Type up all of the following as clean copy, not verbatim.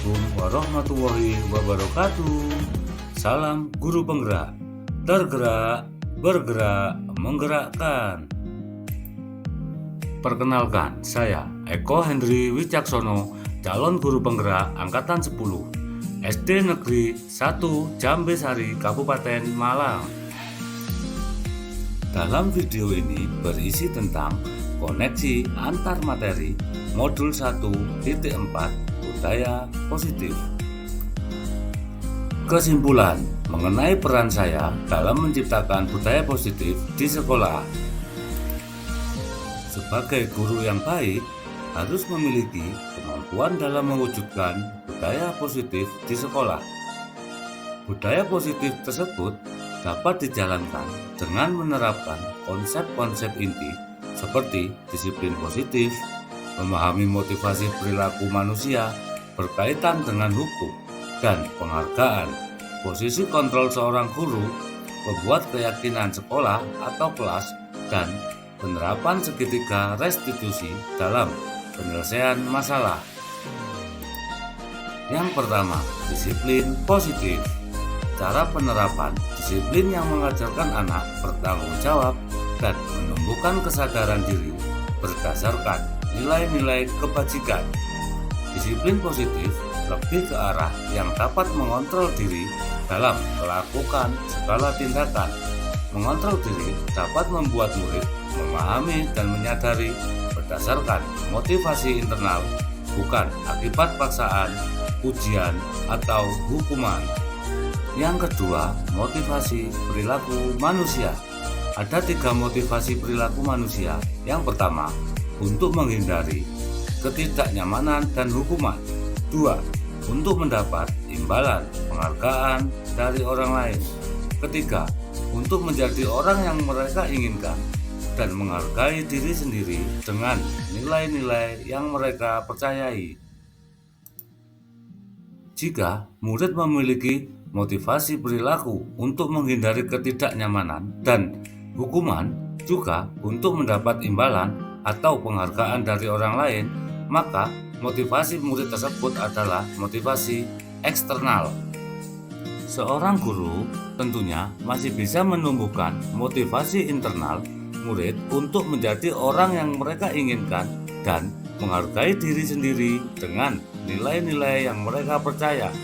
Assalamualaikum warahmatullahi wabarakatuh. Salam guru penggerak, tergerak, bergerak, menggerakkan. Perkenalkan, saya Eko Hendri Wicaksono, calon guru penggerak Angkatan 10, SD Negeri 1 Jambesari, Kabupaten Malang. Dalam video ini berisi tentang koneksi antar materi modul 1.4 budaya positif. Kesimpulan mengenai peran saya dalam menciptakan budaya positif di sekolah. Sebagai guru yang baik harus memiliki kemampuan dalam mewujudkan budaya positif di sekolah. Budaya positif tersebut dapat dijalankan dengan menerapkan konsep-konsep inti seperti disiplin positif, memahami motivasi perilaku manusia berkaitan dengan hukum dan penghargaan, posisi kontrol seorang guru, membuat keyakinan sekolah atau kelas, dan penerapan segitiga restitusi dalam penyelesaian masalah. Yang pertama, disiplin positif. Cara penerapan disiplin yang mengajarkan anak bertanggung jawab dan menumbuhkan kesadaran diri berdasarkan nilai-nilai kebajikan. Disiplin positif lebih ke arah yang dapat mengontrol diri dalam melakukan segala tindakan. Mengontrol diri dapat membuat murid memahami dan menyadari berdasarkan motivasi internal, bukan akibat paksaan, ujian, atau hukuman. Yang kedua, motivasi perilaku manusia. Ada 3 motivasi perilaku manusia. Yang pertama, untuk menghindari ketidaknyamanan dan hukuman. 2. Untuk mendapat imbalan penghargaan dari orang lain. Ketiga, untuk menjadi orang yang mereka inginkan dan menghargai diri sendiri dengan nilai-nilai yang mereka percayai. Jika murid memiliki motivasi perilaku untuk menghindari ketidaknyamanan dan hukuman, juga untuk mendapat imbalan atau penghargaan dari orang lain, maka motivasi murid tersebut adalah motivasi eksternal. Seorang guru tentunya masih bisa menumbuhkan motivasi internal murid untuk menjadi orang yang mereka inginkan dan menghargai diri sendiri dengan nilai-nilai yang mereka percaya.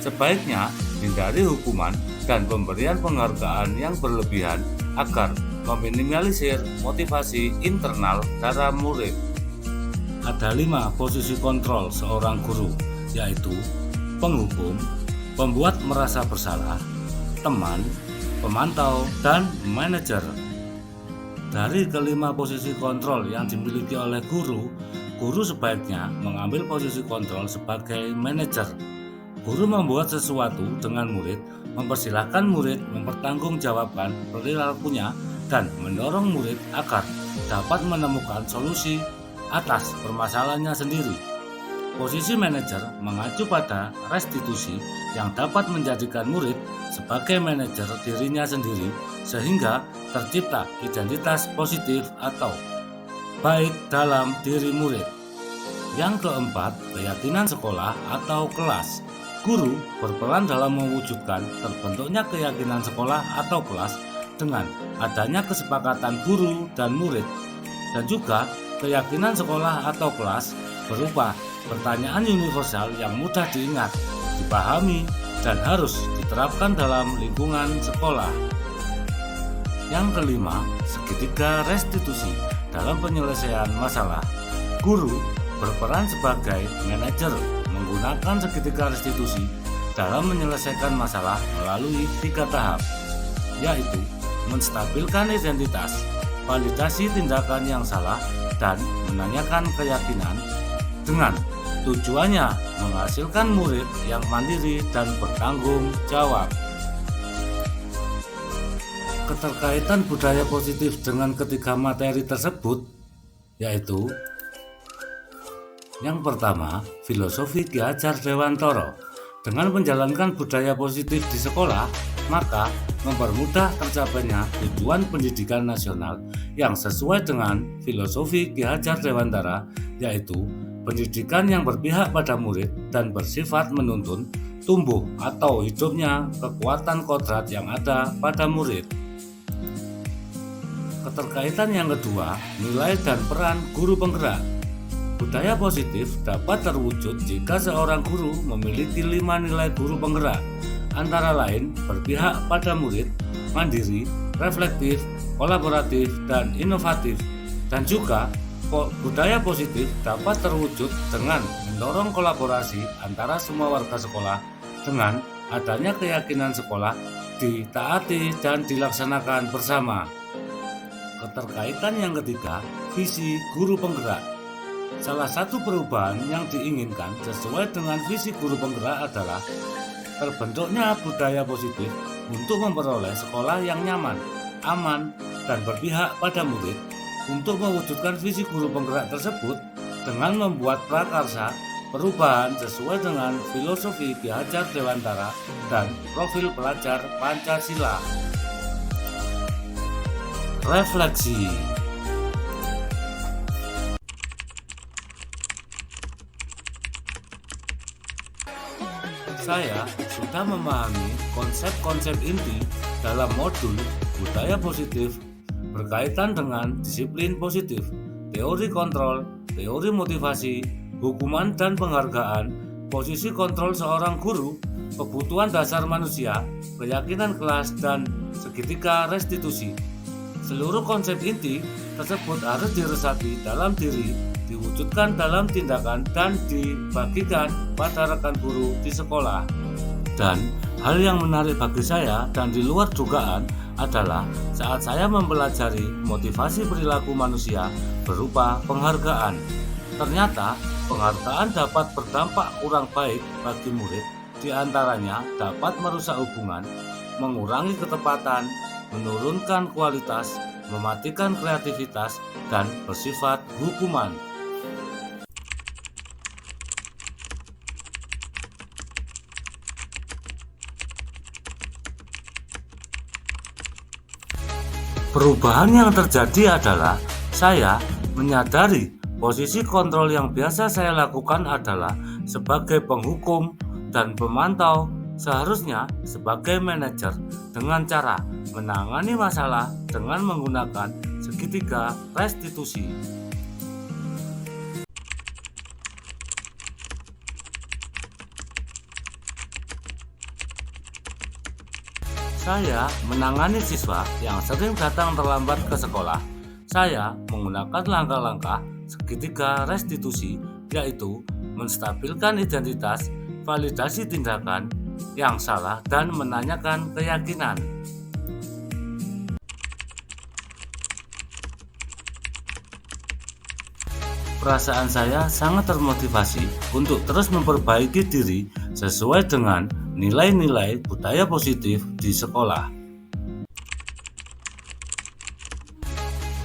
Sebaiknya hindari hukuman dan pemberian penghargaan yang berlebihan agar meminimalisir motivasi internal para murid. Ada 5 posisi kontrol seorang guru, yaitu penghukum, pembuat merasa bersalah, teman, pemantau, dan manajer. Dari kelima posisi kontrol yang dimiliki oleh guru, guru sebaiknya mengambil posisi kontrol sebagai manajer. Guru membuat sesuatu dengan murid, mempersilahkan murid mempertanggungjawabkan perilakunya dan mendorong murid agar dapat menemukan solusi atas permasalahannya sendiri. Posisi manajer mengacu pada restitusi yang dapat menjadikan murid sebagai manajer dirinya sendiri sehingga tercipta identitas positif atau baik dalam diri murid. Yang keempat, keyakinan sekolah atau kelas. Guru berperan dalam mewujudkan terbentuknya keyakinan sekolah atau kelas dengan adanya kesepakatan guru dan murid, dan juga keyakinan sekolah atau kelas berupa pertanyaan universal yang mudah diingat, dipahami, dan harus diterapkan dalam lingkungan sekolah. Yang kelima, segitiga restitusi dalam penyelesaian masalah. Guru berperan sebagai manajer menggunakan segitiga restitusi dalam menyelesaikan masalah melalui 3 tahap, yaitu menstabilkan identitas, validasi tindakan yang salah, dan menanyakan keyakinan dengan tujuannya menghasilkan murid yang mandiri dan bertanggung jawab. Keterkaitan budaya positif dengan ketiga materi tersebut yaitu yang pertama, filosofi Ki Hajar Dewantara. Dengan menjalankan budaya positif di sekolah, maka mempermudah tercapainya tujuan pendidikan nasional yang sesuai dengan filosofi Ki Hajar Dewantara, yaitu Pendidikan yang berpihak pada murid dan bersifat menuntun tumbuh atau hidupnya kekuatan kodrat yang ada pada murid. Keterkaitan yang kedua, nilai dan peran guru penggerak. Budaya positif dapat terwujud jika seorang guru memiliki 5 nilai guru penggerak, antara lain berpihak pada murid, mandiri, reflektif, kolaboratif, dan inovatif. Dan juga budaya positif dapat terwujud dengan mendorong kolaborasi antara semua warga sekolah dengan adanya keyakinan sekolah ditaati dan dilaksanakan bersama. Keterkaitan yang ketiga, visi guru penggerak. Salah satu perubahan yang diinginkan sesuai dengan visi guru penggerak adalah terbentuknya budaya positif untuk memperoleh sekolah yang nyaman, aman, dan berpihak pada murid. Untuk mewujudkan visi guru penggerak tersebut dengan membuat prakarsa perubahan sesuai dengan filosofi Ki Hajar Dewantara dan profil pelajar Pancasila. Refleksi. Saya sudah memahami konsep-konsep inti dalam modul budaya positif berkaitan dengan disiplin positif, teori kontrol, teori motivasi, hukuman dan penghargaan, posisi kontrol seorang guru, kebutuhan dasar manusia, keyakinan kelas, dan segitiga restitusi. Seluruh konsep inti tersebut harus diresapi dalam diri, diwujudkan dalam tindakan, dan dibagikan pada rekan guru di sekolah. Dan hal yang menarik bagi saya dan di luar dugaan adalah saat saya mempelajari motivasi perilaku manusia berupa penghargaan. Ternyata penghargaan dapat berdampak kurang baik bagi murid, di antaranya dapat merusak hubungan, mengurangi ketepatan, menurunkan kualitas, mematikan kreativitas, dan bersifat hukuman. Perubahan yang terjadi adalah saya menyadari posisi kontrol yang biasa saya lakukan adalah sebagai penghukum dan pemantau, seharusnya sebagai manajer dengan cara menangani masalah dengan menggunakan segitiga restitusi. Saya menangani siswa yang sering datang terlambat ke sekolah. Saya menggunakan langkah-langkah segitiga restitusi, yaitu menstabilkan identitas, validasi tindakan yang salah, dan menanyakan keyakinan. Perasaan saya sangat termotivasi untuk terus memperbaiki diri sesuai dengan nilai-nilai budaya positif di sekolah.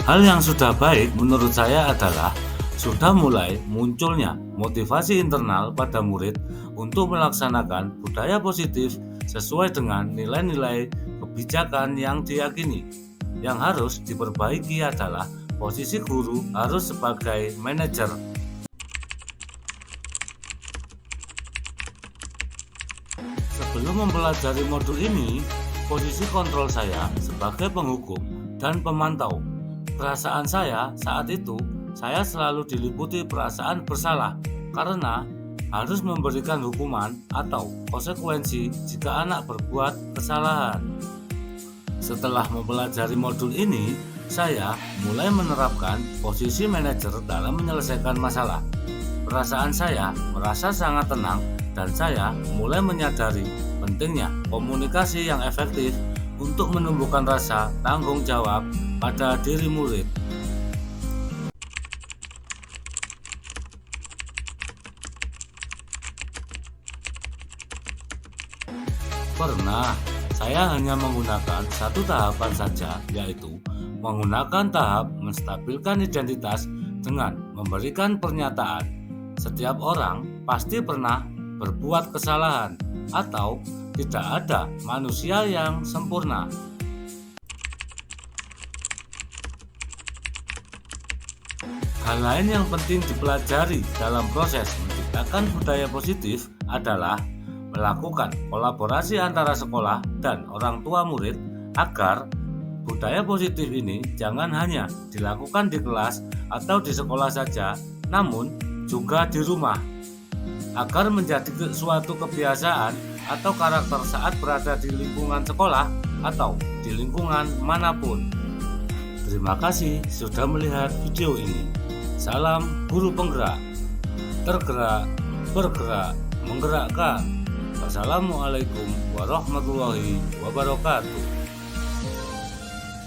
Hal yang sudah baik menurut saya adalah sudah mulai munculnya motivasi internal pada murid untuk melaksanakan budaya positif sesuai dengan nilai-nilai kebijakan yang diyakini. Yang harus diperbaiki adalah posisi guru harus sebagai manajer. Sebelum mempelajari modul ini, posisi kontrol saya sebagai penghukum dan pemantau. Perasaan saya saat itu, saya selalu diliputi perasaan bersalah karena harus memberikan hukuman atau konsekuensi jika anak berbuat kesalahan. Setelah mempelajari modul ini, saya mulai menerapkan posisi manajer dalam menyelesaikan masalah. Perasaan saya merasa sangat tenang dan saya mulai menyadari pentingnya komunikasi yang efektif untuk menumbuhkan rasa tanggung jawab pada diri murid. Pernah, saya hanya menggunakan satu tahapan saja, yaitu menggunakan tahap menstabilkan identitas dengan memberikan pernyataan. Setiap orang pasti pernah berbuat kesalahan atau tidak ada manusia yang sempurna. Hal lain yang penting dipelajari dalam proses menciptakan budaya positif adalah melakukan kolaborasi antara sekolah dan orang tua murid agar budaya positif ini jangan hanya dilakukan di kelas atau di sekolah saja, namun juga di rumah, agar menjadi suatu kebiasaan atau karakter saat berada di lingkungan sekolah atau di lingkungan manapun. Terima kasih sudah melihat video ini. Salam guru penggerak, tergerak, bergerak, menggerakkan. Wassalamualaikum warahmatullahi wabarakatuh.